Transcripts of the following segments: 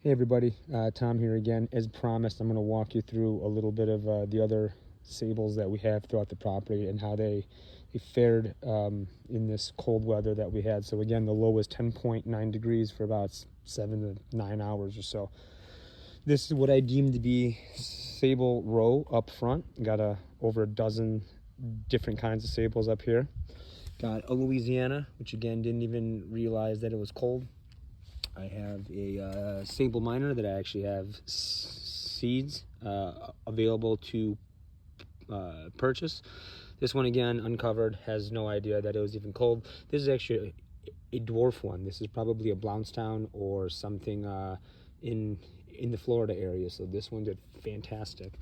Hey everybody, Tom here again. As promised, I'm going to walk you through a little bit of the other Sabals that we have throughout the property and how they fared in this cold weather that we had. So again, the low was 10.9 degrees for about 7 to 9 hours or so. This is what I deem to be Sabal row up front. Got over a dozen different kinds of Sabals up here. Got a Louisiana, which again didn't even realize that it was cold. I have a Sabal minor that I actually have seeds available to purchase. This one again uncovered, has no idea that it was even cold. This is actually a dwarf one. This is probably a Blountstown or something in the Florida area. So this one did fantastic.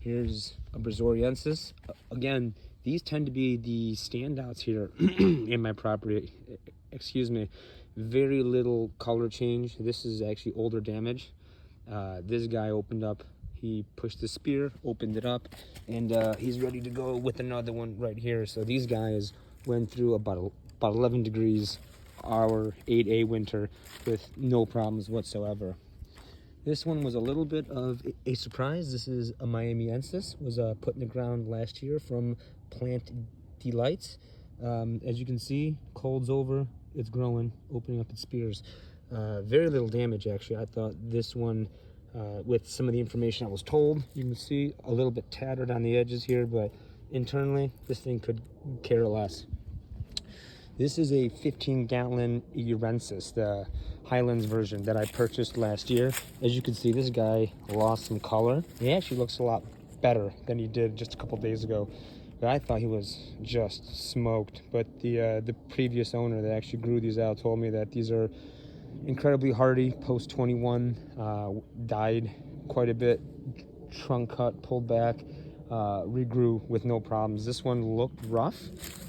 Here's a Brazoriensis. Again, these tend to be the standouts here in my property. Excuse me. Very little color change. This is actually older damage. This guy opened up, he pushed the spear, opened it up, and he's ready to go with another one right here. So these guys went through about 11 degrees our 8A winter with no problems whatsoever. This one was a little bit of a surprise. This is a Miamiensis, was put in the ground last year from Plant Delights. As you can see, cold's over, it's growing, opening up its spears. Very little damage actually. I thought this one, with some of the information I was told, you can see a little bit tattered on the edges here, but internally this thing could care less. This is a 15-gallon Urensis, the Highlands version that I purchased last year. As you can see, this guy lost some color. He actually looks a lot better than he did just a couple days ago. But I thought he was just smoked. But the previous owner that actually grew these out told me that these are incredibly hardy. Post 21, died quite a bit, trunk cut, pulled back, regrew with no problems. This one looked rough,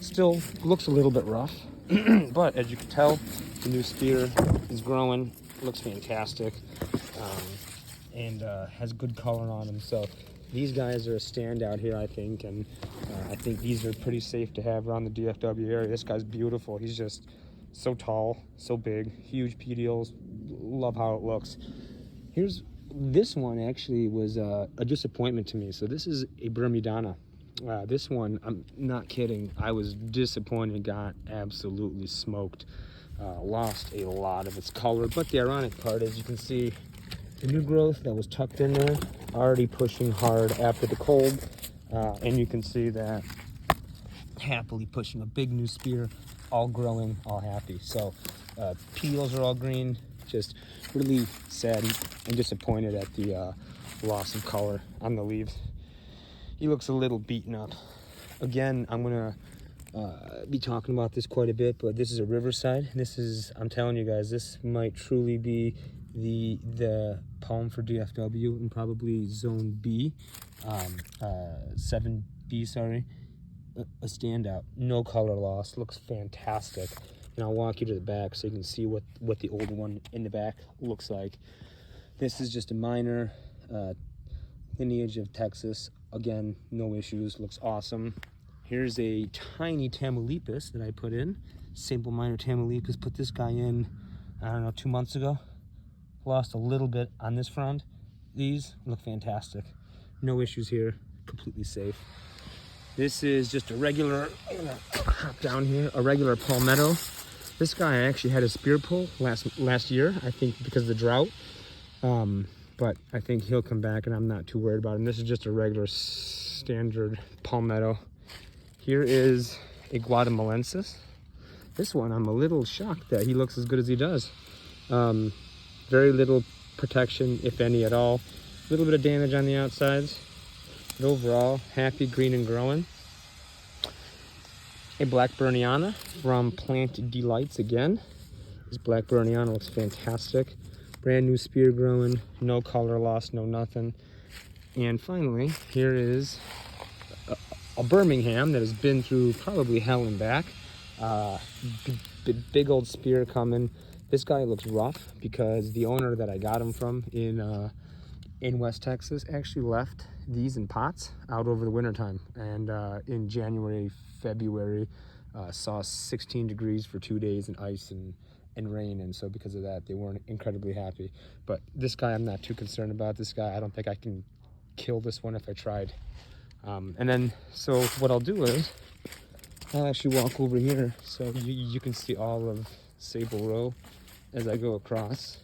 still looks a little bit rough, but as you can tell, the new spear is growing, looks fantastic, and has good color on them. So these guys are a standout here, I think, and I think these are pretty safe to have around the DFW area. This guy's beautiful. He's just so tall, so big, huge pedals. Love how it looks. This one actually was a disappointment to me. So this is a Bermudana. This one, I'm not kidding, I was disappointed, got absolutely smoked. Lost a lot of its color, but the ironic part is you can see the new growth that was tucked in there already pushing hard after the cold, and you can see that happily pushing a big new spear, all growing, all happy. So petals are all green. Just really sad and disappointed at the loss of color on the leaves. He looks a little beaten up. Again, I'm gonna be talking about this quite a bit, but this is a Riverside. This is, I'm telling you guys, this might truly be the palm for DFW and probably zone B, 7B, sorry, a standout. No color loss, looks fantastic. And I'll walk you to the back so you can see what the old one in the back looks like. This is just a minor lineage of Texas. Again, no issues, looks awesome. Here's a tiny Tamaulipas that I put in. Simple minor Tamaulipas, put this guy in, I don't know, 2 months ago. Lost a little bit on this front. These look fantastic. No issues here, completely safe. This is just a regular, I'm gonna hop down here, a regular palmetto. This guy actually had a spear pull last year, I think because of the drought. But I think he'll come back and I'm not too worried about him. This is just a regular standard palmetto. Here is a Guatemalensis. This one, I'm a little shocked that he looks as good as he does. Very little protection, if any at all. A little bit of damage on the outsides. But overall, happy, green, and growing. A Black Berniana from Plant Delights again. This Black Berniana looks fantastic. Brand new spear growing, no color loss, no nothing. And finally, here is a Birmingham that has been through probably hell and back. Big old spear coming. This guy looks rough because the owner that I got him from in West Texas actually left these in pots out over the wintertime. And in January, February, saw 16 degrees for 2 days and ice and rain, and so because of that they weren't incredibly happy. But this guy I'm not too concerned about. This guy, I don't think I can kill this one if I tried. And then so what I'll do is I'll actually walk over here so you can see all of Sabal row as I go across.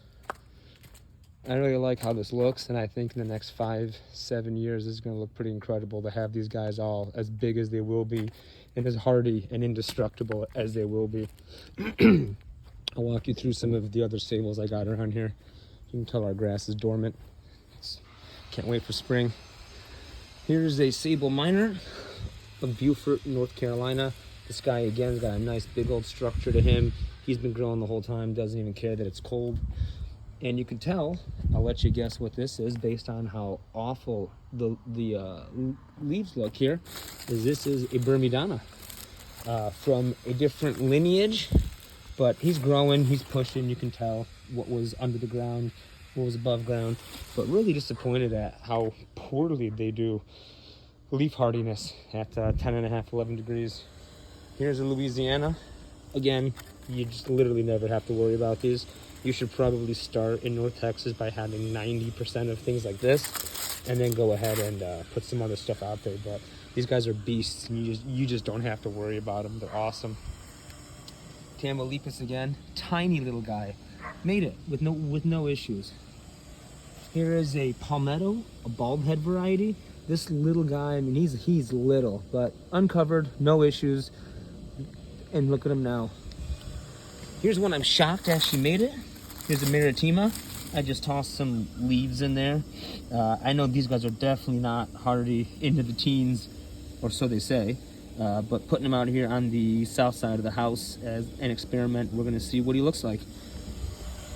I really like how this looks, and I think in the next 5-7 years this is going to look pretty incredible to have these guys all as big as they will be and as hardy and indestructible as they will be. I'll walk you through some of the other Sabals I got around here. You can tell our grass is dormant. Can't wait for spring. Here's a Sabal minor of Beaufort, North Carolina. This guy again has got a nice big old structure to him. He's been growing the whole time, doesn't even care that it's cold. And you can tell, I'll let you guess what this is based on how awful the leaves look here, is this is a Bermudana from a different lineage, but he's growing, he's pushing. You can tell what was under the ground, what was above ground, but really disappointed at how poorly they do leaf hardiness at 10.5, 11 degrees. Here's a Louisiana. Again, you just literally never have to worry about these. You should probably start in North Texas by having 90% of things like this, and then go ahead and put some other stuff out there. But these guys are beasts, and you just don't have to worry about them. They're awesome. Tamaulipas again, tiny little guy, made it with no issues. Here is a palmetto, a bald head variety. This little guy, I mean, he's little, but uncovered, no issues. And look at him now. Here's one I'm shocked actually made it. Here's a Maritima. I just tossed some leaves in there. I know these guys are definitely not hardy into the teens, or so they say. But putting him out here on the south side of the house as an experiment, we're gonna see what he looks like.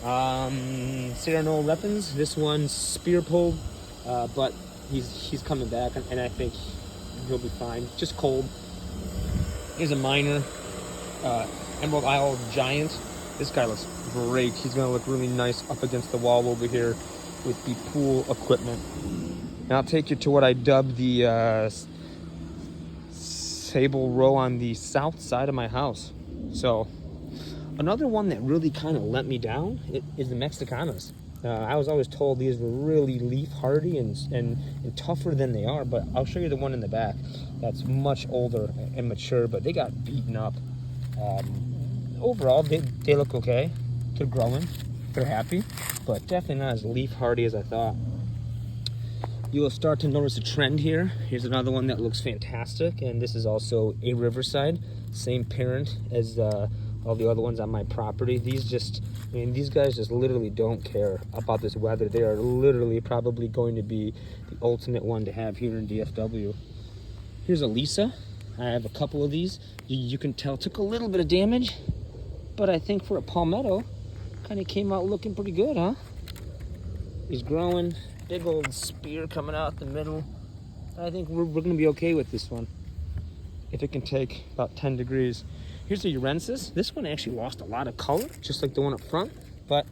Serrano Repens. This one's spear pulled, but he's coming back, and I think he'll be fine. Just cold. Here's a minor. Emerald Isle Giant. This guy looks great. He's going to look really nice up against the wall over here with the pool equipment. Now I'll take you to what I dubbed the Sabal row on the south side of my house. So another one that really kind of let me down is the Mexicanas. I was always told these were really leaf hardy and tougher than they are, but I'll show you the one in the back that's much older and mature, but they got beaten up. Overall, they look okay. They're growing, they're happy, but definitely not as leaf hardy as I thought. You will start to notice a trend here. Here's another one that looks fantastic, and this is also a Riverside, same parent as all the other ones on my property. These guys just literally don't care about this weather. They are literally probably going to be the ultimate one to have here in DFW. Here's a Lisa. I have a couple of these. You can tell took a little bit of damage, but I think for a palmetto, kind of came out looking pretty good, huh? He's growing, big old spear coming out the middle. I think we're gonna be okay with this one, if it can take about 10 degrees. Here's a Urensis. This one actually lost a lot of color, just like the one up front, but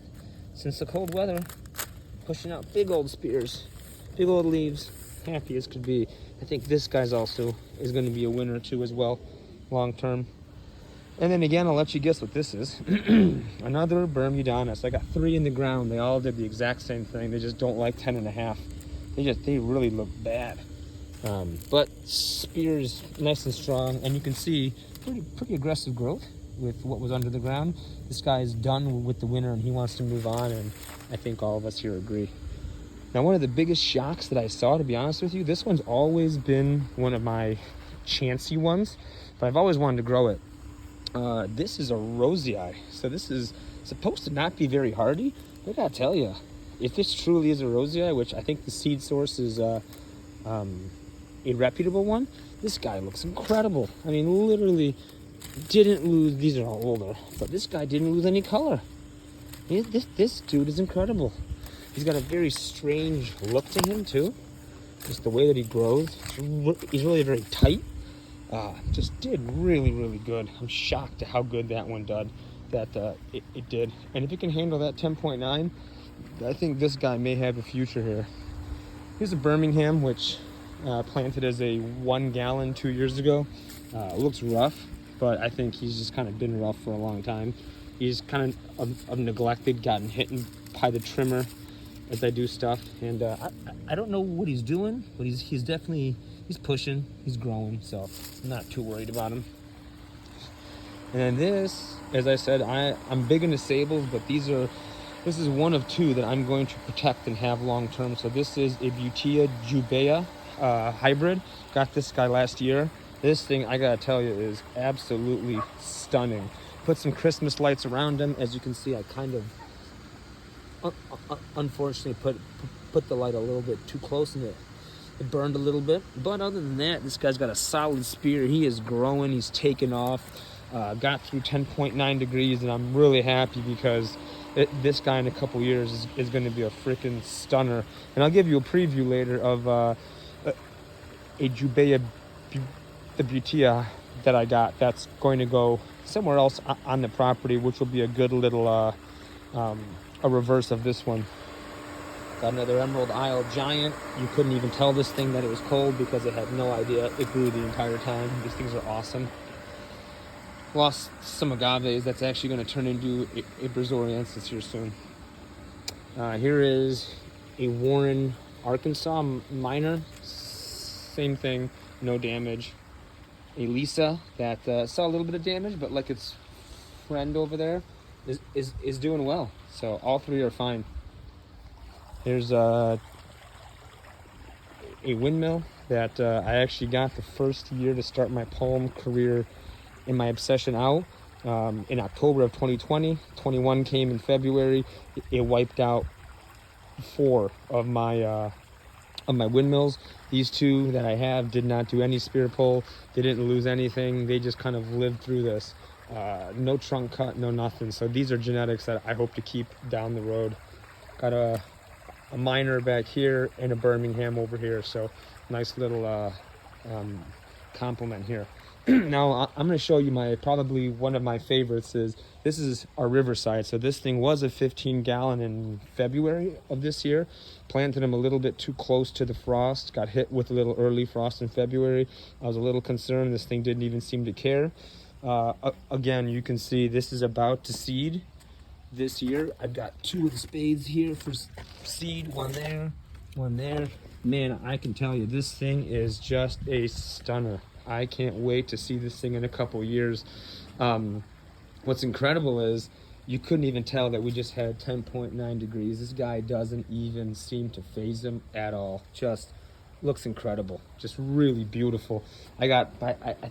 since the cold weather, pushing out big old spears, big old leaves, happy as could be. I think this guy's also is going to be a winner too as well, long term. And then again, I'll let you guess what this is. Another Bermudana. So I got 3 in the ground. They all did the exact same thing. They just don't like 10.5. They really look bad. But spears nice and strong, and you can see pretty aggressive growth with what was under the ground. This guy is done with the winter and he wants to move on, and I think all of us here agree. Now, one of the biggest shocks that I saw, to be honest with you, this one's always been one of my chancy ones, but I've always wanted to grow it. This is a Rosii. So this is supposed to not be very hardy, but I gotta tell you, if this truly is a Rosii, which I think the seed source is a reputable one, this guy looks incredible. I mean, literally didn't lose, these are all older, but this guy didn't lose any color. This dude is incredible. He's got a very strange look to him too. Just the way that he grows. He's really very tight. Just did really good. I'm shocked at how good that one did. It did. And if it can handle that 10.9, I think this guy may have a future here. Here's a Birmingham, which planted as a 1 gallon 2 years ago. Looks rough, but I think he's just kind of been rough for a long time. he's kind of neglected, gotten hit by the trimmer as I do stuff, and I don't know what he's doing, but he's definitely pushing, he's growing, so I'm not too worried about him. And then this, as I said, I'm big into Sabals, but this is one of two that I'm going to protect and have long term. So this is a Butea Jubea hybrid. Got this guy last year. This thing, I gotta tell you, is absolutely stunning. Put some Christmas lights around him. As you can see, I kind of unfortunately put the light a little bit too close, and it burned a little bit. But other than that, this guy's got a solid spear. He is growing. He's taken off. Got through 10.9 degrees, and I'm really happy because this guy in a couple years is going to be a freaking stunner. And I'll give you a preview later of a Jubea, the Butea that I got. That's going to go somewhere else on the property, which will be a good little a reverse of this one. Got another Emerald Isle Giant. You couldn't even tell this thing that it was cold because it had no idea. It grew the entire time. These things are awesome. Lost some agaves. That's actually going to turn into a Brazoriensis here soon. Here is a Warren, Arkansas minor. Same thing, no damage. A Lisa that saw a little bit of damage, but like its friend over there is doing well. So all three are fine. Here's a windmill that I actually got the first year to start my palm career in my obsession out in October of 2020. 21 came in February. It wiped out 4 of my windmills. These 2 that I have did not do any spear pull. They didn't lose anything. They just kind of lived through this. No trunk cut, no nothing. So these are genetics that I hope to keep down the road. Got a minor back here and a Birmingham over here. So nice little compliment here. Now I'm going to show you probably one of my favorites. This is our Riverside. So this thing was a 15-gallon in February of this year. Planted them a little bit too close to the frost. Got hit with a little early frost in February. I was a little concerned. This thing didn't even seem to care. Again, you can see this is about to seed this year. I've got 2 of the spades here for seed. One there, one there. Man, I can tell you, this thing is just a stunner. I can't wait to see this thing in a couple years. What's incredible is you couldn't even tell that we just had 10.9 degrees. This guy doesn't even seem to phase him at all. Just looks incredible. Just really beautiful. I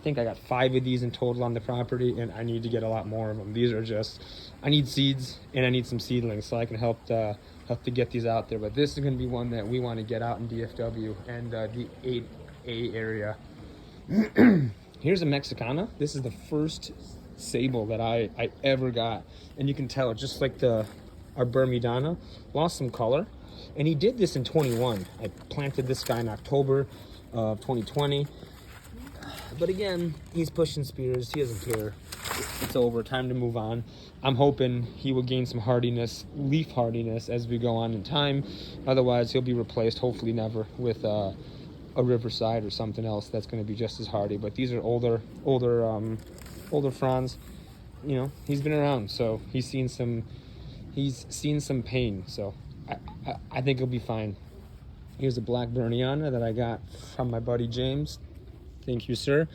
think I got 5 of these in total on the property, and I need to get a lot more of them. These are just, I need seeds and I need some seedlings so I can help to get these out there. But this is going to be one that we want to get out in DFW and the 8A area. Here's a Mexicana. This is the first Sabal that I ever got, and you can tell just like our Bermudana lost some color, and he did this in 21. I planted this guy in October of 2020, but again, he's pushing spears. He doesn't care. It's over. Time to move on. I'm hoping he will gain some hardiness, leaf hardiness, as we go on in time. Otherwise, he'll be replaced, hopefully never, with a Riverside or something else that's going to be just as hardy. But these are older fronds. You know, he's been around, so he's seen some pain. So I think he'll be fine. Here's a black Berniana that I got from my buddy James. Thank you, sir.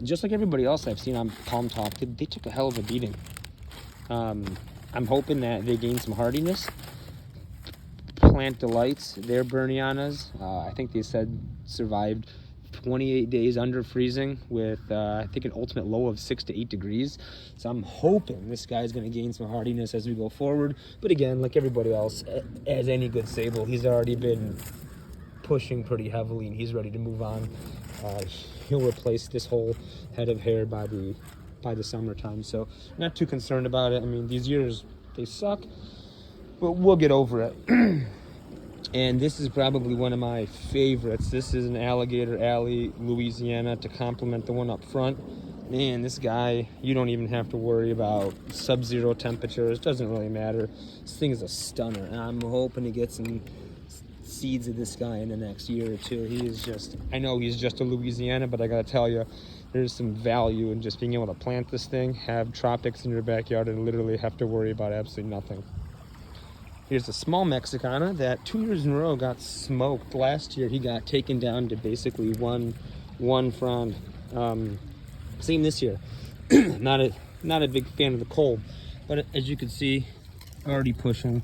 Just like everybody else I've seen on Palm Talk, they took a hell of a beating. I'm hoping that they gain some hardiness. Plant Delights, their Bernianas, I think they said survived 28 days under freezing with I think an ultimate low of 6 to 8 degrees. So I'm hoping this guy's going to gain some hardiness as we go forward. But again, like everybody else, as any good Sabal, he's already been pushing pretty heavily and he's ready to move on. He'll replace this whole head of hair by the summertime. So not too concerned about it. I mean, these years, they suck, but we'll get over it. And this is probably one of my favorites. This is an Alligator Alley, Louisiana, to complement the one up front. Man, this guy, you don't even have to worry about sub-zero temperatures. Doesn't really matter. This thing is a stunner, and I'm hoping to get some seeds of this guy in the next year or two. He is just, I know he's just a Louisiana, but I gotta tell you, there's some value in just being able to plant this thing, have tropics in your backyard, and literally have to worry about absolutely nothing. Here's a small Mexicana that 2 years in a row got smoked. Last year he got taken down to basically one frond. Same this year. not a big fan of the cold, but as you can see, already pushing.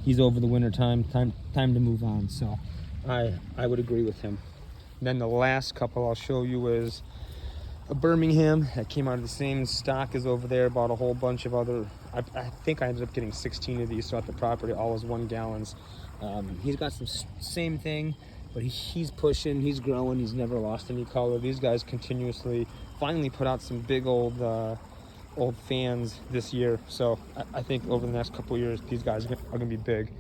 He's over the winter time to move on. So I would agree with him. And then the last couple I'll show you is a Birmingham that came out of the same stock as over there. Bought a whole bunch of other, I think I ended up getting 16 of these throughout the property, all as 1 gallons. He's got some same thing, but he's pushing, he's growing, he's never lost any color. These guys continuously finally put out some big old fans this year. So I think over the next couple of years, these guys are gonna be big.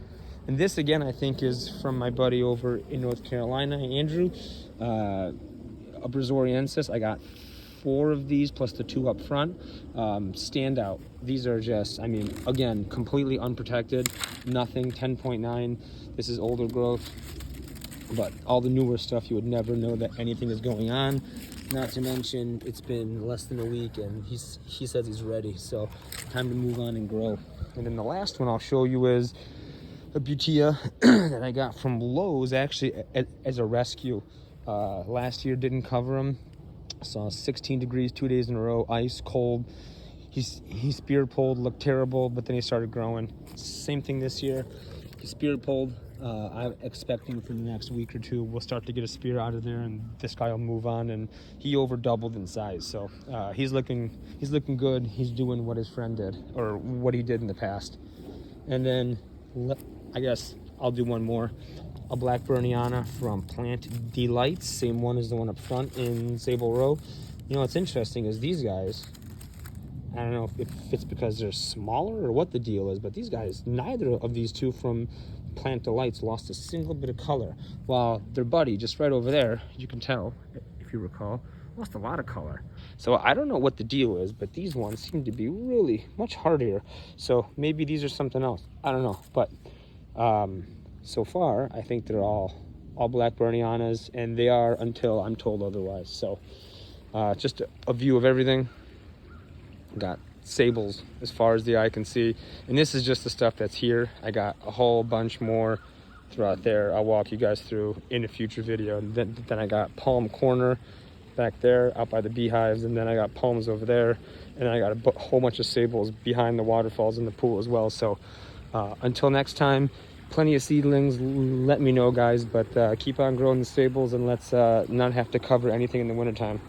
And this again, I think, is from my buddy over in North Carolina, Andrew, a Brazoriensis. I got 4 of these plus the 2 up front. Stand out. These are just, I mean, again, completely unprotected, nothing. 10.9. This is older growth, but all the newer stuff, you would never know that anything is going on. Not to mention, it's been less than a week and he says he's ready. So time to move on and grow. And then the last one I'll show you is a Butea that I got from Lowe's, actually as a rescue. Last year didn't cover him. Saw 16 degrees 2 days in a row, ice cold. He spear pulled, looked terrible, but then he started growing. Same thing this year. He spear pulled. I'm expecting for the next week or 2 we'll start to get a spear out of there, and this guy will move on. And he over doubled in size, so he's looking good. He's doing what his friend did, or what he did in the past. And then I guess I'll do one more. A Black Berniana from Plant Delights, same one as the one up front in Sabal Row. You know what's interesting is these guys, I don't know if it's because they're smaller or what the deal is, but these guys, neither of these 2 from Plant Delights lost a single bit of color, while their buddy just right over there, you can tell, if you recall, lost a lot of color. So I don't know what the deal is, but these ones seem to be really much hardier. So maybe these are something else. I don't know, but so far I think they're all Black Bernianas, and they are until I'm told otherwise. So just a view of everything. Got Sabals as far as the eye can see, and this is just the stuff that's here. I got a whole bunch more throughout there. I'll walk you guys through in a future video. And then I got Palm Corner back there out by the beehives, and then I got palms over there, and I got a whole bunch of Sabals behind the waterfalls in the pool as well. So until next time, plenty of seedlings. Let me know, guys, but keep on growing the Sabals, and let's not have to cover anything in the wintertime.